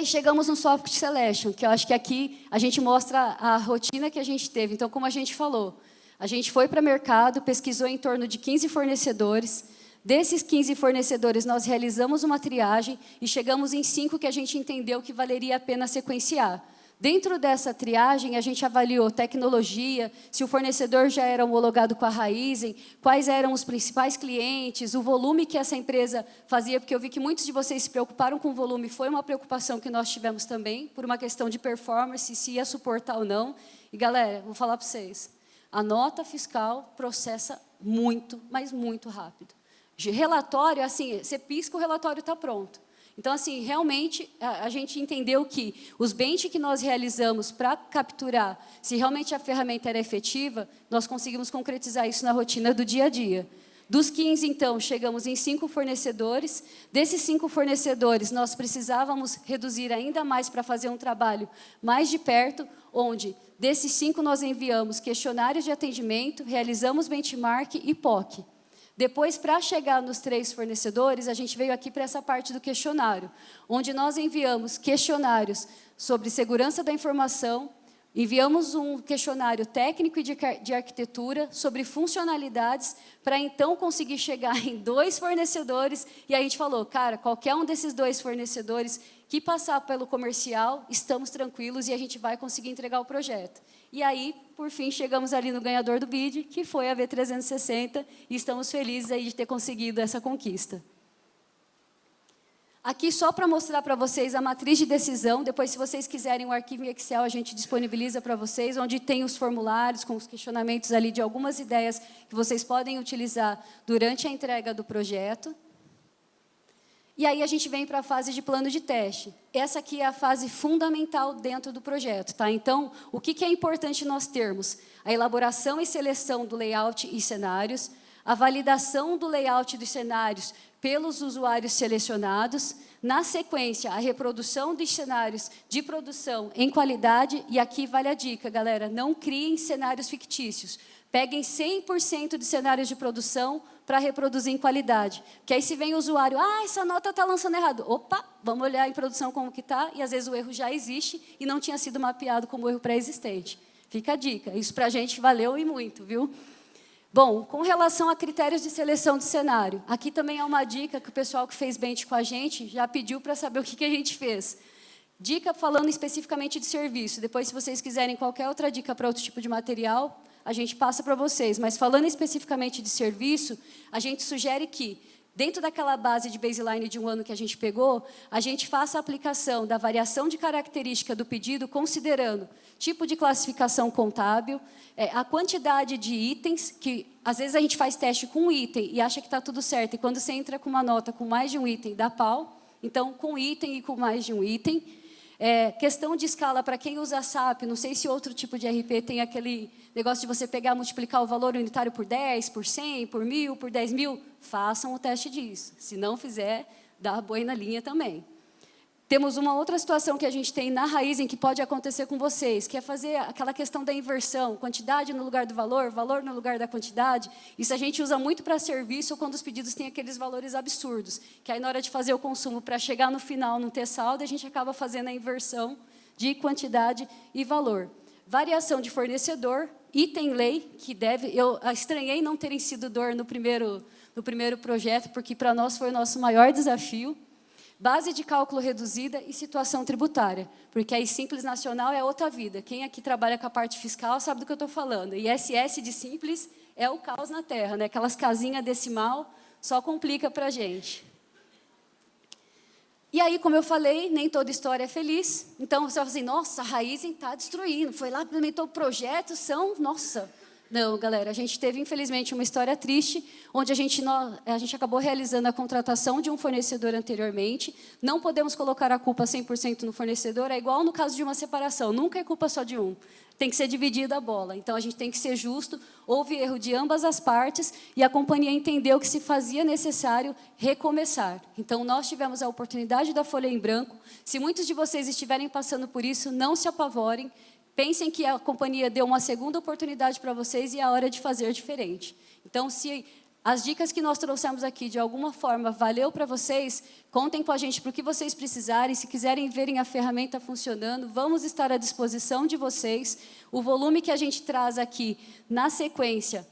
chegamos no Soft Selection, que eu acho que aqui a gente mostra a rotina que a gente teve. Então, como a gente falou, a gente foi para o mercado, pesquisou em torno de 15 fornecedores. Desses 15 fornecedores, nós realizamos uma triagem e chegamos em 5 que a gente entendeu que valeria a pena sequenciar. Dentro dessa triagem, a gente avaliou tecnologia, se o fornecedor já era homologado com a Raizen, quais eram os principais clientes, o volume que essa empresa fazia, porque eu vi que muitos de vocês se preocuparam com o volume, foi uma preocupação que nós tivemos também, por uma questão de performance, se ia suportar ou não. E, galera, vou falar para vocês, a nota fiscal processa muito, mas muito rápido. Relatório, assim, você pisca, o relatório está pronto. Então, assim, realmente, a gente entendeu que os bench que nós realizamos para capturar se realmente a ferramenta era efetiva, nós conseguimos concretizar isso na rotina do dia a dia. Dos 15, então, chegamos em 5 fornecedores. Desses 5 fornecedores, nós precisávamos reduzir ainda mais para fazer um trabalho mais de perto, onde, desses 5, nós enviamos questionários de atendimento, realizamos benchmark e POC. Depois, para chegar nos 3 fornecedores, a gente veio aqui para essa parte do questionário, onde nós enviamos questionários sobre segurança da informação, enviamos um questionário técnico e de arquitetura sobre funcionalidades, para então conseguir chegar em 2 fornecedores, e aí a gente falou, cara, qualquer um desses 2 fornecedores que passar pelo comercial, estamos tranquilos e a gente vai conseguir entregar o projeto. E aí, por fim, chegamos ali no ganhador do BID, que foi a V360, e estamos felizes aí de ter conseguido essa conquista. Aqui, só para mostrar para vocês a matriz de decisão, depois, se vocês quiserem o arquivo em Excel, a gente disponibiliza para vocês, onde tem os formulários com os questionamentos ali de algumas ideias que vocês podem utilizar durante a entrega do projeto. E aí a gente vem para a fase de plano de teste. Essa aqui é a fase fundamental dentro do projeto, tá? Então, o que é importante nós termos? A elaboração e seleção do layout e cenários, a validação do layout dos cenários pelos usuários selecionados, na sequência, a reprodução dos cenários de produção em qualidade, e aqui vale a dica, galera, não criem cenários fictícios. Peguem 100% de cenários de produção para reproduzir em qualidade. Porque aí se vem o usuário, essa nota está lançando errado. Opa, vamos olhar em produção como que está, e às vezes o erro já existe e não tinha sido mapeado como erro pré-existente. Fica a dica, isso para a gente valeu e muito, viu? Bom, com relação a critérios de seleção de cenário, aqui também é uma dica que o pessoal que fez bench com a gente já pediu para saber o que a gente fez. Dica falando especificamente de serviço, depois se vocês quiserem qualquer outra dica para outro tipo de material, a gente passa para vocês, mas falando especificamente de serviço, a gente sugere que, dentro daquela base de baseline de um ano que a gente pegou, a gente faça a aplicação da variação de característica do pedido, considerando tipo de classificação contábil, a quantidade de itens, que às vezes a gente faz teste com um item e acha que está tudo certo, e quando você entra com uma nota com mais de um item, dá pau. Então, com item e com mais de um item. Questão de escala, para quem usa SAP, não sei se outro tipo de RP tem aquele negócio de você pegar e multiplicar o valor unitário por 10, por 100, por 1000, por 10 mil, façam o teste disso. Se não fizer, dá boi na linha também. Temos uma outra situação que a gente tem na Raizen que pode acontecer com vocês, que é fazer aquela questão da inversão, quantidade no lugar do valor, valor no lugar da quantidade. Isso a gente usa muito para serviço ou quando os pedidos têm aqueles valores absurdos, que aí na hora de fazer o consumo, para chegar no final não ter saldo, a gente acaba fazendo a inversão de quantidade e valor. Variação de fornecedor, item lei, que deve... Eu estranhei não terem sido dor no primeiro projeto, porque para nós foi o nosso maior desafio. Base de cálculo reduzida e situação tributária, porque aí Simples Nacional é outra vida. Quem aqui trabalha com a parte fiscal sabe do que eu estou falando. E ISS de Simples é o caos na terra, né? Aquelas casinhas decimal só complica para a gente. E aí, como eu falei, nem toda história é feliz. Então, você vai assim, nossa, a Raizen está destruindo. Foi lá, implementou projetos, nossa... Não, galera, a gente teve, infelizmente, uma história triste, onde a gente acabou realizando a contratação de um fornecedor anteriormente. Não podemos colocar a culpa 100% no fornecedor, é igual no caso de uma separação, nunca é culpa só de um. Tem que ser dividida a bola. Então, a gente tem que ser justo, houve erro de ambas as partes, e a companhia entendeu que se fazia necessário recomeçar. Então, nós tivemos a oportunidade da folha em branco. Se muitos de vocês estiverem passando por isso, não se apavorem. Pensem que a companhia deu uma segunda oportunidade para vocês e é a hora de fazer diferente. Então, se As dicas que nós trouxemos aqui, de alguma forma, valeu para vocês? Contem com a gente para o que vocês precisarem. Se quiserem verem a ferramenta funcionando, vamos estar à disposição de vocês. O volume que a gente traz aqui, na sequência,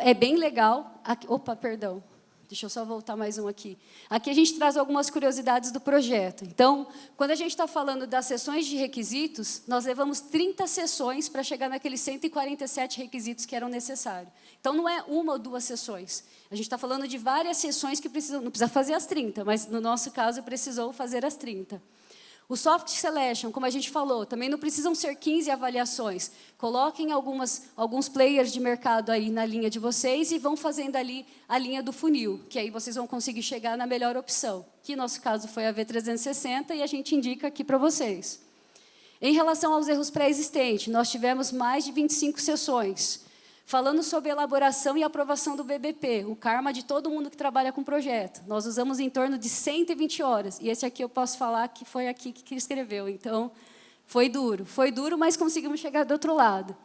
é bem legal. Opa, perdão. Deixa eu só voltar mais um aqui. Aqui a gente traz algumas curiosidades do projeto. Então, quando a gente está falando das sessões de requisitos, nós levamos 30 sessões para chegar naqueles 147 requisitos que eram necessários. Então, não é uma ou duas sessões. A gente está falando de várias sessões que precisam, não precisa fazer as 30, mas no nosso caso precisou fazer as 30. O Soft Selection, como a gente falou, também não precisam ser 15 avaliações. Coloquem alguns players de mercado aí na linha de vocês e vão fazendo ali a linha do funil, que aí vocês vão conseguir chegar na melhor opção, que no nosso caso foi a V360 e a gente indica aqui para vocês. Em relação aos erros pré-existentes, nós tivemos mais de 25 sessões, falando sobre elaboração e aprovação do BBP, o karma de todo mundo que trabalha com projeto. Nós usamos em torno de 120 horas, e esse aqui eu posso falar que foi aqui que escreveu. Então, foi duro, mas conseguimos chegar do outro lado.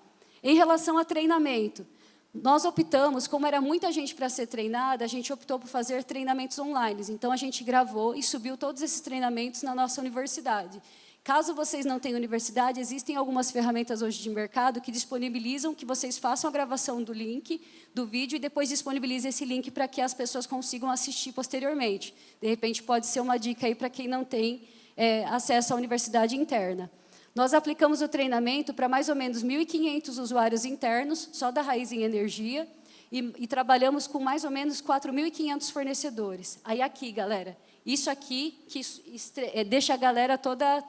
Em relação a treinamento, nós optamos, como era muita gente para ser treinada, a gente optou por fazer treinamentos online. Então, a gente gravou e subiu todos esses treinamentos na nossa universidade. Caso vocês não tenham universidade, existem algumas ferramentas hoje de mercado que disponibilizam que vocês façam a gravação do link, do vídeo, e depois disponibilizem esse link para que as pessoas consigam assistir posteriormente. De repente, pode ser uma dica aí para quem não tem acesso à universidade interna. Nós aplicamos o treinamento para mais ou menos 1.500 usuários internos, só da Raizen Energia, e trabalhamos com mais ou menos 4.500 fornecedores. Aí aqui, galera, isso aqui que deixa a galera toda...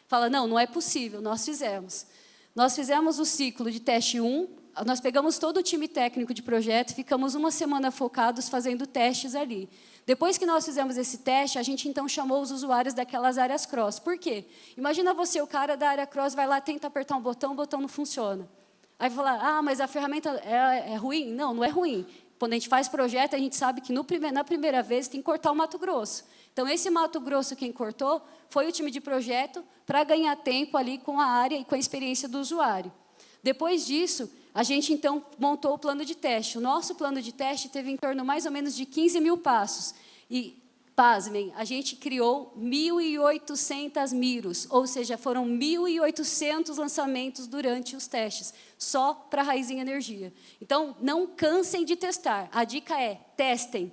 Fala, não é possível, nós fizemos. Nós fizemos o ciclo de teste 1, nós pegamos todo o time técnico de projeto, ficamos uma semana focados fazendo testes ali. Depois que nós fizemos esse teste, a gente então chamou os usuários daquelas áreas cross. Por quê? Imagina você, o cara da área cross vai lá, tenta apertar um botão, o botão não funciona. Aí vai falar, mas a ferramenta é ruim? Não é ruim. Quando a gente faz projeto, a gente sabe que na primeira vez tem que cortar o Mato Grosso. Então, esse Mato Grosso quem cortou foi o time de projeto para ganhar tempo ali com a área e com a experiência do usuário. Depois disso, a gente então montou o plano de teste. O nosso plano de teste teve em torno mais ou menos de 15 mil passos. E, pasmem, a gente criou 1.800 miros, ou seja, foram 1.800 lançamentos durante os testes, só para a Raizen Energia. Então, não cansem de testar. A dica é, testem.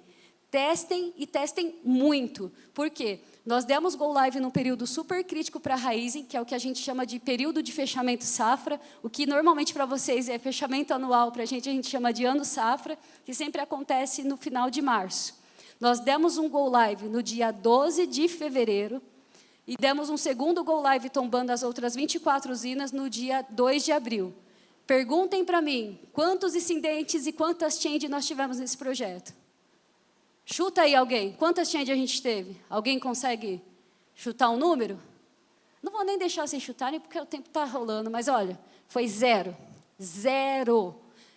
Testem e testem muito. Por quê? Nós demos Go Live num período super crítico para a Raizen, que é o que a gente chama de período de fechamento safra, o que normalmente para vocês é fechamento anual, para a gente chama de ano safra, que sempre acontece no final de março. Nós demos um Go Live no dia 12 de fevereiro e demos um segundo Go Live tombando as outras 24 usinas no dia 2 de abril. Perguntem para mim, quantos incidentes e quantas change nós tivemos nesse projeto? Chuta aí alguém, quantas change a gente teve? Alguém consegue chutar um número? Não vou nem deixar vocês chutarem, porque o tempo está rolando, mas olha, foi 0. 0.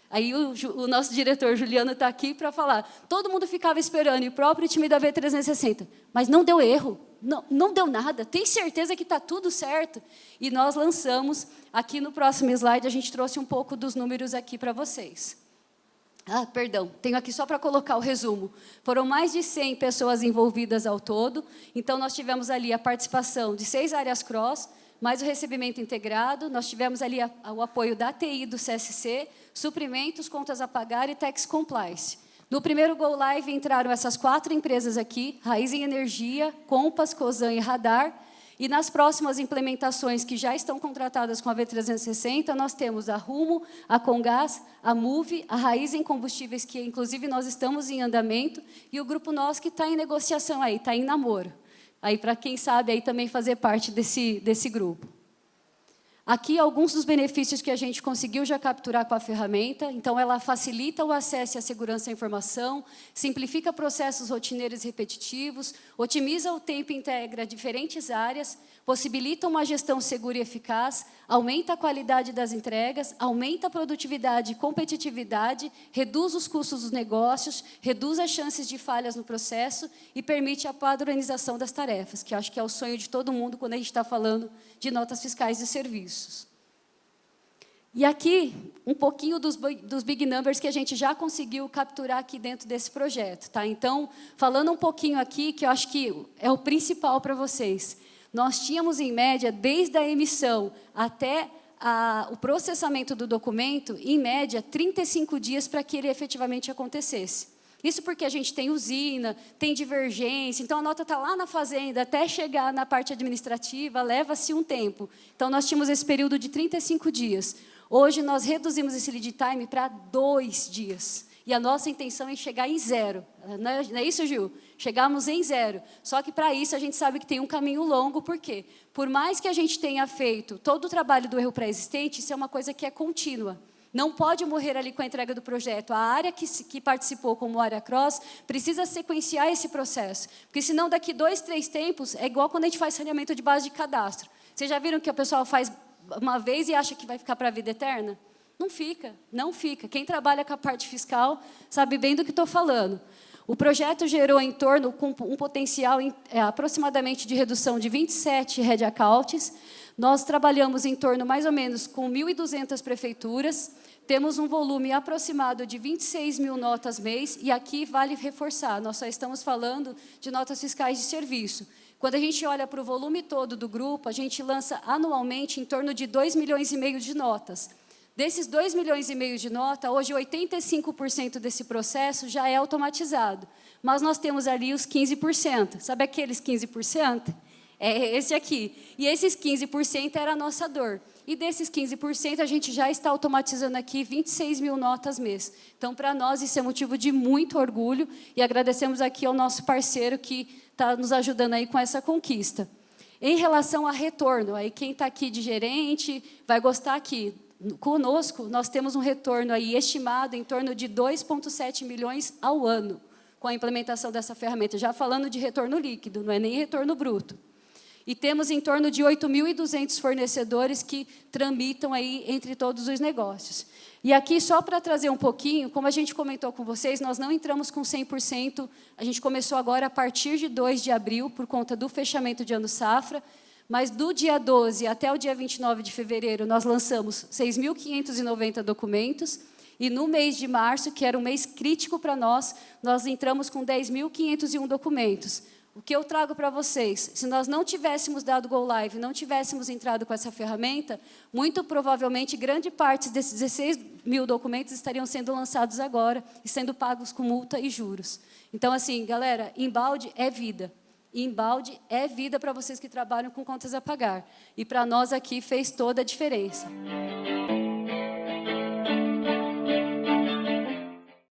Aí o nosso diretor, Juliano, está aqui para falar. Todo mundo ficava esperando, e o próprio time da V360. Mas não deu erro, não deu nada. Tem certeza que está tudo certo? E nós lançamos, aqui no próximo slide, a gente trouxe um pouco dos números aqui para vocês. Perdão, tenho aqui só para colocar o resumo. Foram mais de 100 pessoas envolvidas ao todo. Então, nós tivemos ali a participação de 6 áreas cross, mais o recebimento integrado. Nós tivemos ali o apoio da TI do CSC, suprimentos, contas a pagar e tax compliance. No primeiro Go Live entraram essas 4 empresas aqui, Raizen Energia, Compass, Cosan e Radar. E nas próximas implementações que já estão contratadas com a V360, nós temos a Rumo, a Comgás, a Move, a Raizen Combustíveis, que inclusive nós estamos em andamento, e o Grupo Nós, que está em negociação aí, está em namoro. Aí, para quem sabe, aí também fazer parte desse grupo. Aqui, alguns dos benefícios que a gente conseguiu já capturar com a ferramenta. Então, ela facilita o acesso e a segurança à informação, simplifica processos rotineiros e repetitivos, otimiza o tempo e integra diferentes áreas, possibilita uma gestão segura e eficaz, aumenta a qualidade das entregas, aumenta a produtividade e competitividade, reduz os custos dos negócios, reduz as chances de falhas no processo e permite a padronização das tarefas, que acho que é o sonho de todo mundo quando a gente está falando de notas fiscais de serviços. E aqui, um pouquinho dos big numbers que a gente já conseguiu capturar aqui dentro desse projeto, tá? Então, falando um pouquinho aqui, que eu acho que é o principal para vocês. Nós tínhamos, em média, desde a emissão até o processamento do documento, em média, 35 dias para que ele efetivamente acontecesse. Isso porque a gente tem usina, tem divergência, então a nota está lá na fazenda, até chegar na parte administrativa, leva-se um tempo. Então, nós tínhamos esse período de 35 dias. Hoje, nós reduzimos esse lead time para 2 dias. E a nossa intenção é chegar em 0. Não é isso, Gil? Chegamos em 0. Só que, para isso, a gente sabe que tem um caminho longo. Por quê? Por mais que a gente tenha feito todo o trabalho do erro pré-existente, isso é uma coisa que é contínua. Não pode morrer ali com a entrega do projeto. A área que participou como área cross precisa sequenciar esse processo. Porque, senão, daqui 2, 3 tempos, é igual quando a gente faz saneamento de base de cadastro. Vocês já viram que o pessoal faz uma vez e acha que vai ficar para a vida eterna? Não fica, não fica. Quem trabalha com a parte fiscal sabe bem do que estou falando. O projeto gerou em torno, com um potencial aproximadamente de redução de 27 headcounts. Nós trabalhamos em torno, mais ou menos, com 1.200 prefeituras. Temos um volume aproximado de 26 mil notas mês. E aqui vale reforçar, nós só estamos falando de notas fiscais de serviço. Quando a gente olha para o volume todo do grupo, a gente lança anualmente em torno de 2,5 milhões de notas. Desses 2,5 milhões de nota, hoje 85% desse processo já é automatizado. Mas nós temos ali os 15%. Sabe aqueles 15%? É esse aqui. E esses 15% era a nossa dor. E desses 15%, a gente já está automatizando aqui 26 mil notas mês. Então, para nós, isso é motivo de muito orgulho. E agradecemos aqui ao nosso parceiro que está nos ajudando aí com essa conquista. Em relação a retorno, aí quem está aqui de gerente vai gostar aqui. Conosco, nós temos um retorno aí estimado em torno de 2,7 milhões ao ano com a implementação dessa ferramenta, já falando de retorno líquido, não é nem retorno bruto. E temos em torno de 8.200 fornecedores que tramitam aí entre todos os negócios. E aqui, só para trazer um pouquinho, como a gente comentou com vocês, nós não entramos com 100%, a gente começou agora a partir de 2 de abril, por conta do fechamento de ano safra, mas do dia 12 até o dia 29 de fevereiro, nós lançamos 6.590 documentos, e no mês de março, que era um mês crítico para nós entramos com 10.501 documentos. O que eu trago para vocês, se nós não tivéssemos dado Go Live, não tivéssemos entrado com essa ferramenta, muito provavelmente, grande parte desses 16 mil documentos estariam sendo lançados agora e sendo pagos com multa e juros. Então, assim, galera, embalde é vida. Embalde é vida para vocês que trabalham com contas a pagar. E para nós aqui fez toda a diferença.